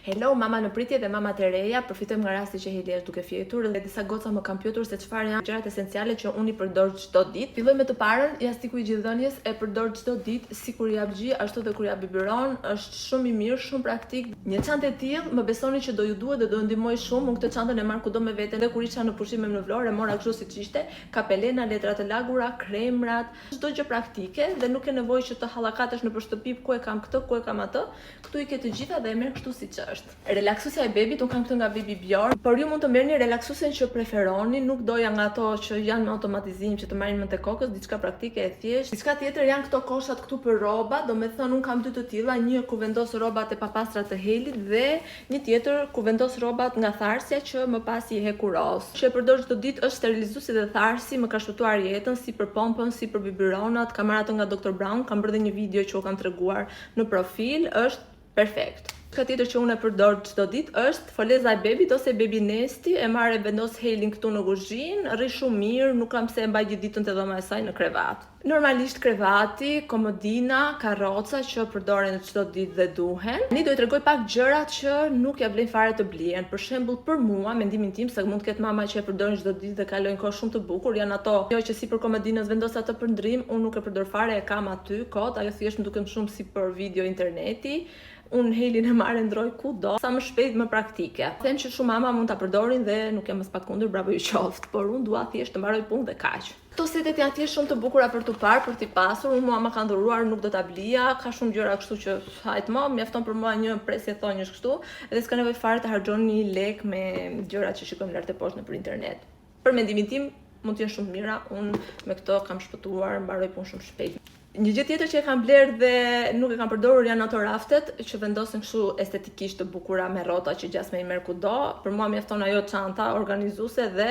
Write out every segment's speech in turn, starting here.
Hello, mama në pritje dhe mama të reja, përfitojmë nga rasti që Heli është duke fjetur dhe disa goca më kanë pyetur se çfarë janë gjërat esenciale që unë i përdor çdo ditë. Filloj me të parën, jastiku i gjithëdhënies e përdor çdo ditë, si kur jap gjy, ashtu dhe kur jap biberon, është shumë i mirë, shumë praktik. Një çantë e tillë, më besoni që do ju duhet dhe do ndihmoj shumë. Unë këtë çantën e marr kudo me veten dhe kur isha në pushime në Vlorë, e mora kështu siç ishte, kapelena, letra të lagura, kremrat, çdo gjë praktike dhe nuk ke nevojë që të hallakatesh nëpër shtëpi, ku e kam këtë, ku e kam atë. Këtu i ke të gjitha dhe e merr kështu siç është. Relaksusja e bebit, unë kam këtë nga Baby Bjorn, por ju mund të merrni relaksuesen që preferoni, nuk doja nga ato që janë me automatizim që të marrin më te kokës, diçka praktike e thjeshtë. Diçka tjetër janë këto koshat këtu për rroba, domethënë unë kam dy të tilla, një ku vendos rrobat e papastra të Helit dhe një tjetër ku vendos rrobat nga tharsja që më pas i hekuros. Që e përdor çdo ditë, është sterilizuesi dhe tharsi, më ka shpëtuar jetën si për pompën, si për biberonat, kam marrë ato nga Dr. Brown, kam bërë dhe një video që u kam treguar në profil, është perfekt. Ka tjetër që unë e përdor çdo ditë është foleza e bebit ose baby nesti, e marr e vendos Helin këtu në kuzhinë, rri shumë mirë, nuk kam pse e mbaj gjithë ditën te dhoma e saj në krevat. Normalisht krevati, komodina, karroca që përdoren çdo ditë dhe duhen. Tani do t'ju tregoj pak gjërat që nuk ja vlen fare të blihen. Për shembull, për mua, mendimin tim se mund të ketë mama që e përdorin çdo ditë dhe kalojnë kohë shumë të bukur, janë ato jo që si për komodinës vendos atë për ndrim, unë nuk e përdor fare, e kam aty kot, ajo thjesht më duket shumë si për video interneti. Unë Helin e marr e ndroj kudo, sa më shpejt më praktike. Them që shumë mama mund ta përdorin dhe nuk jam as pak kundër, bravo ju qoftë, por unë dua thjesht të mbaroj punë dhe kaq. Këto setet janë thjesht shumë të bukura për t'u parë, për t'i pasur. Unë mua më kanë dhuruar, nuk do ta blija. Ka shumë gjëra kështu që hajt më, mjafton për mua një presje thonjësh kështu, edhe s'ka nevojë fare të harxhoni një lek me gjërat që shikojmë lart e poshtë nëpër internet. Për mendimin tim, mund të jenë shumë mira. Unë me këto kam shpëtuar, mbaroj punë shumë shpejt. Një gjë tjetër që e kam bler dhe nuk e kam përdorur janë ato raftet që vendosen kështu estetikisht të bukura me rrota që gjas me i merr kudo. Për mua mjafton ajo çanta organizuese dhe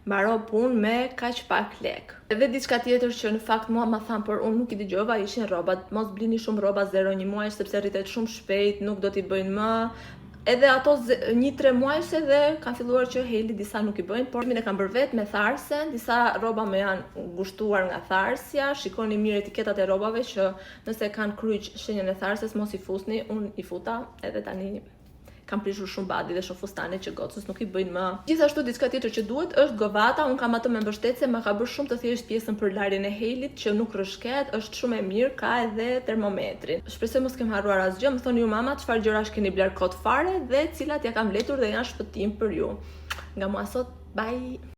mbaro punë me kaq pak lek. Edhe diçka tjetër që në fakt mua ma than, por unë nuk i dëgjova, ishin rrobat. Mos blini shumë rroba 0-1 muaj sepse rritet shumë shpejt, nuk do t'i bëjnë më. Edhe ato 1-3 muajse dhe kanë filluar që Heli disa nuk i bëjnë, por min e kam bërë vetë me tharsen, disa rroba më janë gushtuar nga tharsja, shikoni mirë etiketat e rrobave që nëse kanë kryq shenjën e tharses mos i fusni, unë i futa edhe tani kam prishur shumë badi dhe shumë fustane që gocës nuk i bëjnë më. Gjithashtu diçka tjetër që duhet është govata, unë kam atë me mbështetje, më ka bërë shumë të thjesht pjesën për larjen e Helit që nuk rrëshket, është shumë e mirë, ka edhe termometrin. Shpresoj mos kem harruar asgjë, më thoni ju mama çfarë gjërash keni bler kot fare dhe cilat ja kam vletur dhe janë shpëtim për ju. Nga mua sot, bye.